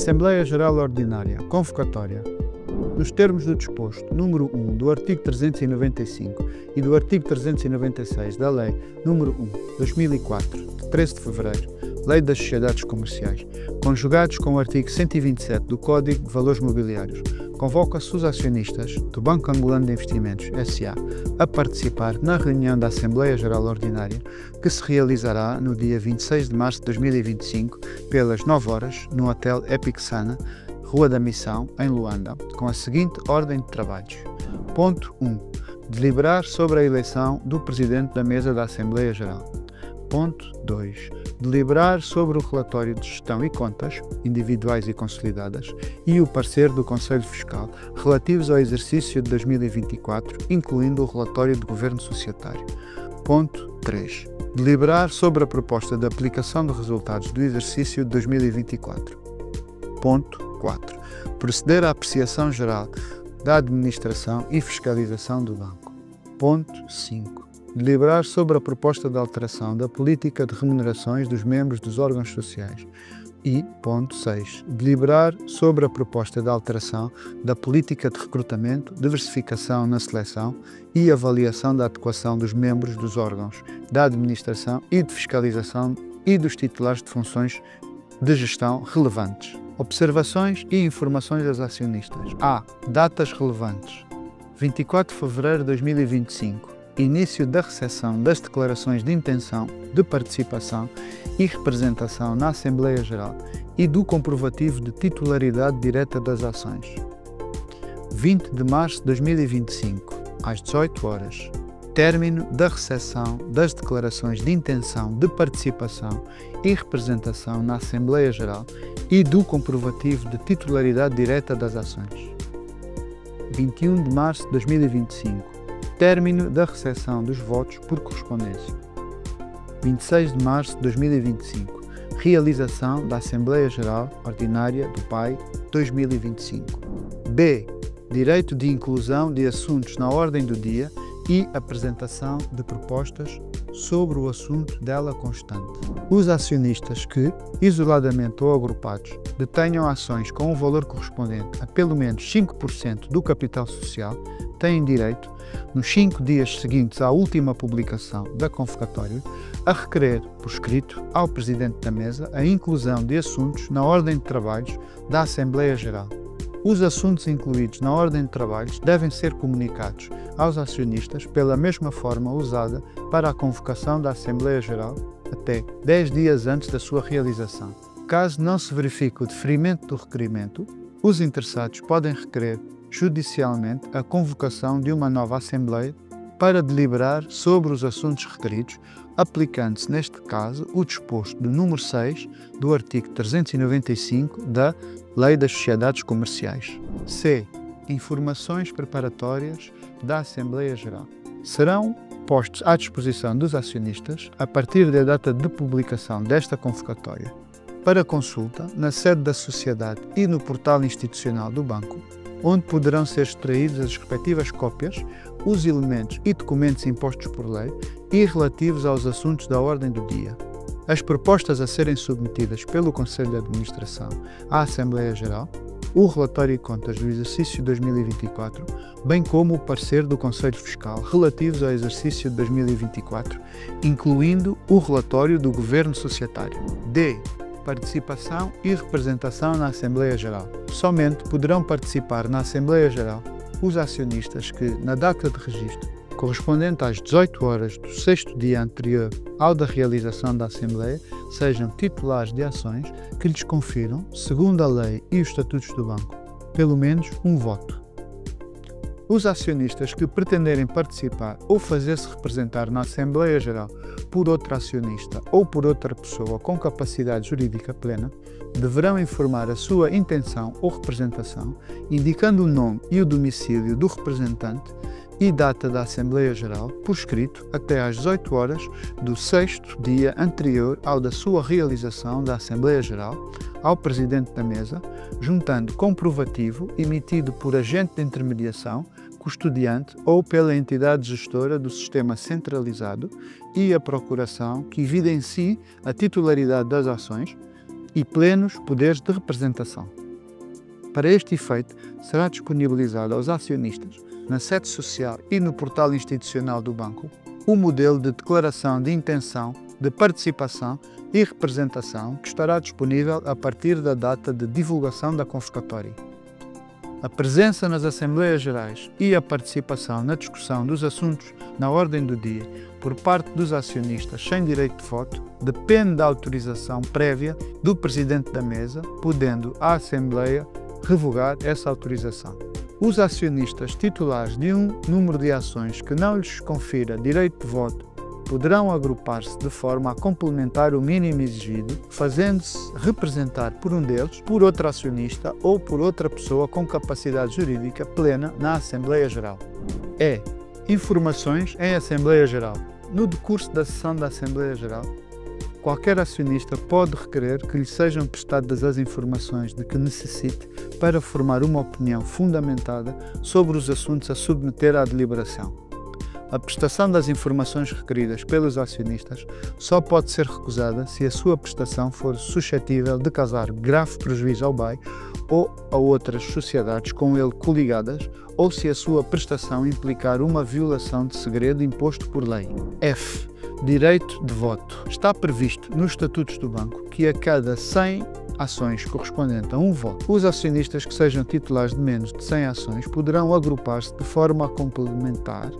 Assembleia Geral Ordinária, convocatória. Nos termos do disposto número 1 do artigo 395 e do artigo 396 da Lei número 1/2004, de 13 de fevereiro, Lei das Sociedades Comerciais, conjugados com o artigo 127 do Código de Valores Mobiliários, convoca-se os acionistas do Banco Angolano de Investimentos S.A. a participar na reunião da Assembleia Geral Ordinária, que se realizará no dia 26 de março de 2025, pelas 9 horas, no Hotel Epic Sana, Rua da Missão, em Luanda, com a seguinte ordem de trabalhos. Ponto 1. Deliberar sobre a eleição do Presidente da Mesa da Assembleia Geral. Ponto 2. Deliberar sobre o relatório de gestão e contas, individuais e consolidadas, e o parecer do Conselho Fiscal, relativos ao exercício de 2024, incluindo o relatório de governo societário. Ponto 3. Deliberar sobre a proposta de aplicação de resultados do exercício de 2024. Ponto 4. Proceder à apreciação geral da administração e fiscalização do banco. Ponto 5. Deliberar sobre a proposta de alteração da política de remunerações dos membros dos órgãos sociais. E, ponto 6, deliberar sobre a proposta de alteração da política de recrutamento, diversificação na seleção e avaliação da adequação dos membros dos órgãos da administração e de fiscalização e dos titulares de funções de gestão relevantes. Observações e informações aos acionistas. A. Datas relevantes. 24 de fevereiro de 2025. Início da recepção das declarações de intenção de participação e representação na Assembleia Geral e do comprovativo de titularidade direta das ações. 20 de março de 2025, às 18 horas. Término da recepção das declarações de intenção de participação e representação na Assembleia Geral e do comprovativo de titularidade direta das ações. 21 de março de 2025. Término da recepção dos votos por correspondência. 26 de março de 2025. Realização da Assembleia Geral Ordinária do PAI 2025. B. Direito de inclusão de assuntos na ordem do dia e apresentação de propostas sobre o assunto dela constante. Os acionistas que, isoladamente ou agrupados, detenham ações com um valor correspondente a pelo menos 5% do capital social, têm direito, nos 5 dias seguintes à última publicação da convocatória, a requerer, por escrito, ao Presidente da Mesa a inclusão de assuntos na ordem de trabalhos da Assembleia Geral. Os assuntos incluídos na ordem de trabalhos devem ser comunicados aos acionistas pela mesma forma usada para a convocação da Assembleia Geral até 10 dias antes da sua realização. Caso não se verifique o deferimento do requerimento, os interessados podem requerer judicialmente a convocação de uma nova Assembleia para deliberar sobre os assuntos requeridos, aplicando-se neste caso o disposto do número 6 do artigo 395 da Lei das Sociedades Comerciais. C. Informações preparatórias da Assembleia Geral. Serão postos à disposição dos acionistas, a partir da data de publicação desta convocatória, para consulta na sede da Sociedade e no portal institucional do Banco, onde poderão ser extraídas as respectivas cópias, os elementos e documentos impostos por lei e relativos aos assuntos da ordem do dia. As propostas a serem submetidas pelo Conselho de Administração à Assembleia Geral, o relatório de contas do exercício de 2024, bem como o parecer do Conselho Fiscal relativos ao exercício de 2024, incluindo o relatório do Governo Societário. D. Participação e representação na Assembleia Geral. Somente poderão participar na Assembleia Geral os acionistas que, na data de registro, correspondente às 18 horas do 6º dia anterior ao da realização da Assembleia, sejam titulares de ações que lhes confiram, segundo a lei e os estatutos do banco, pelo menos um voto. Os acionistas que pretenderem participar ou fazer-se representar na Assembleia Geral por outro acionista ou por outra pessoa com capacidade jurídica plena, deverão informar a sua intenção ou representação, indicando o nome e o domicílio do representante e data da Assembleia Geral, por escrito, até às 18 horas do 6º dia anterior ao da sua realização da Assembleia Geral, ao Presidente da Mesa, juntando comprovativo emitido por agente de intermediação, custodiante ou pela entidade gestora do sistema centralizado e a procuração que evidencie a titularidade das ações, e plenos poderes de representação. Para este efeito, será disponibilizado aos acionistas, na sede social e no portal institucional do banco, o modelo de declaração de intenção de participação e representação que estará disponível a partir da data de divulgação da convocatória. A presença nas Assembleias Gerais e a participação na discussão dos assuntos na ordem do dia por parte dos acionistas sem direito de voto depende da autorização prévia do Presidente da Mesa, podendo a Assembleia revogar essa autorização. Os acionistas titulares de um número de ações que não lhes confira direito de voto poderão agrupar-se de forma a complementar o mínimo exigido, fazendo-se representar por um deles, por outro acionista ou por outra pessoa com capacidade jurídica plena na Assembleia Geral. Informações em Assembleia Geral. No decurso da sessão da Assembleia Geral, qualquer acionista pode requerer que lhe sejam prestadas as informações de que necessite para formar uma opinião fundamentada sobre os assuntos a submeter à deliberação. A prestação das informações requeridas pelos acionistas só pode ser recusada se a sua prestação for suscetível de causar grave prejuízo ao BEI ou a outras sociedades com ele coligadas, ou se a sua prestação implicar uma violação de segredo imposto por lei. Direito de voto. Está previsto nos estatutos do banco que a cada 100 ações correspondente a um voto, os acionistas que sejam titulares de menos de 100 ações poderão agrupar-se de forma a complementar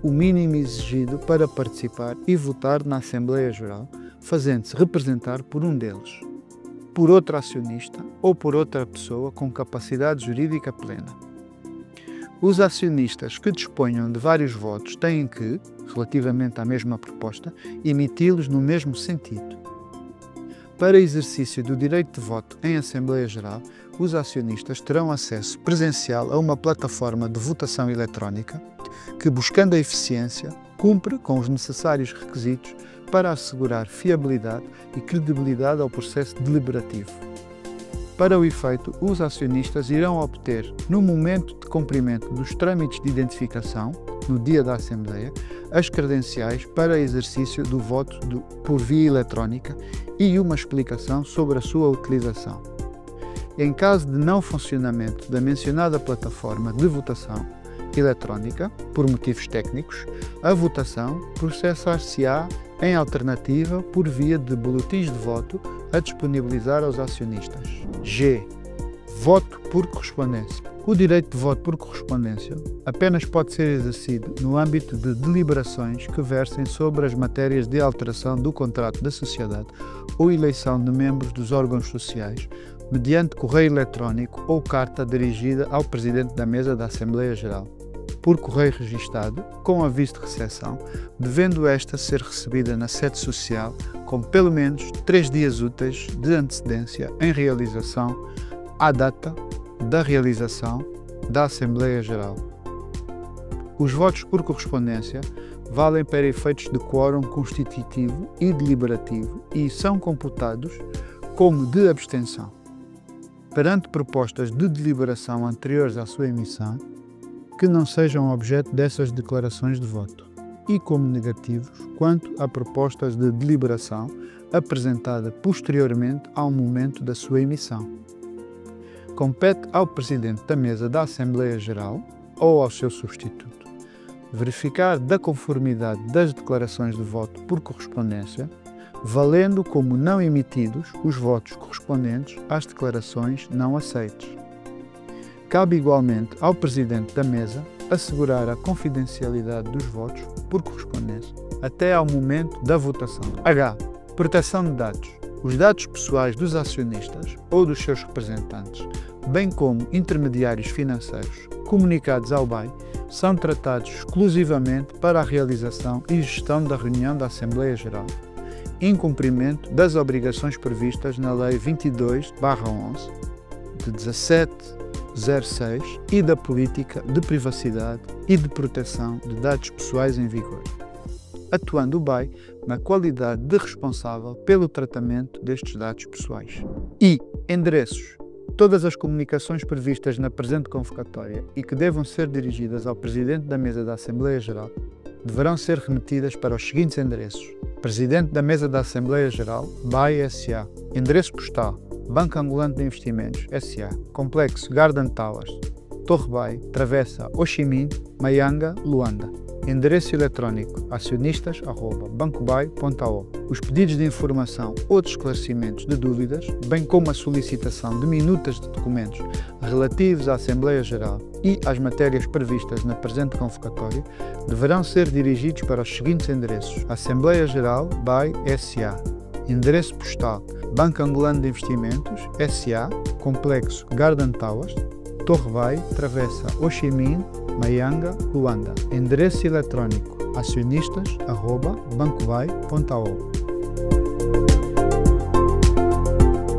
o mínimo exigido para participar e votar na Assembleia Geral, fazendo-se representar por um deles, por outro acionista ou por outra pessoa com capacidade jurídica plena. Os acionistas que disponham de vários votos têm que, relativamente à mesma proposta, emiti-los no mesmo sentido. Para exercício do direito de voto em Assembleia Geral, os acionistas terão acesso presencial a uma plataforma de votação eletrónica que, buscando a eficiência, cumpre com os necessários requisitos para assegurar fiabilidade e credibilidade ao processo deliberativo. Para o efeito, os acionistas irão obter, no momento de cumprimento dos trâmites de identificação, no dia da Assembleia, as credenciais para exercício do voto por via eletrónica e uma explicação sobre a sua utilização. Em caso de não funcionamento da mencionada plataforma de votação eletrónica, por motivos técnicos, a votação processar-se-á em alternativa por via de boletins de voto a disponibilizar aos acionistas. Voto por correspondência. O direito de voto por correspondência apenas pode ser exercido no âmbito de deliberações que versem sobre as matérias de alteração do contrato da sociedade ou eleição de membros dos órgãos sociais, mediante correio eletrónico ou carta dirigida ao Presidente da Mesa da Assembleia Geral, por correio registado, com aviso de recepção, devendo esta ser recebida na sede social com pelo menos 3 dias úteis de antecedência em realização à data da realização da Assembleia Geral. Os votos por correspondência valem para efeitos de quórum constitutivo e deliberativo e são computados como de abstenção. Perante propostas de deliberação anteriores à sua emissão, que não sejam objeto dessas declarações de voto, e como negativos quanto a propostas de deliberação apresentada posteriormente ao momento da sua emissão. Compete ao Presidente da Mesa da Assembleia Geral ou ao seu substituto verificar da conformidade das declarações de voto por correspondência, valendo como não emitidos os votos correspondentes às declarações não aceites. Cabe igualmente ao Presidente da Mesa assegurar a confidencialidade dos votos por correspondência até ao momento da votação. Proteção de dados. Os dados pessoais dos acionistas ou dos seus representantes, bem como intermediários financeiros, comunicados ao BEI, são tratados exclusivamente para a realização e gestão da reunião da Assembleia Geral, em cumprimento das obrigações previstas na Lei 22/11, de 1706 e da Política de Privacidade e de Proteção de Dados Pessoais em vigor, atuando o BEI na qualidade de responsável pelo tratamento destes dados pessoais. Endereços. Todas as comunicações previstas na presente convocatória e que devam ser dirigidas ao Presidente da Mesa da Assembleia Geral deverão ser remetidas para os seguintes endereços: Presidente da Mesa da Assembleia Geral, BAI S.A. Endereço postal, Banco Angolano de Investimentos, S.A. Complexo Garden Towers, Torre Bai, Travessa Ho Chi Minh, Maianga, Luanda. Endereço eletrónico acionistas@bancobai.ao. Os pedidos de informação ou de esclarecimentos de dúvidas, bem como a solicitação de minutas de documentos relativos à Assembleia Geral e às matérias previstas na presente convocatória, deverão ser dirigidos para os seguintes endereços: Assembleia Geral BAI S.A. Endereço postal Banco Angolano de Investimentos, S.A. Complexo Garden Towers, Torre Bai, Travessa Ho Chi Minh, Maianga, Luanda. Endereço eletrónico acionistas@bancobai.ao.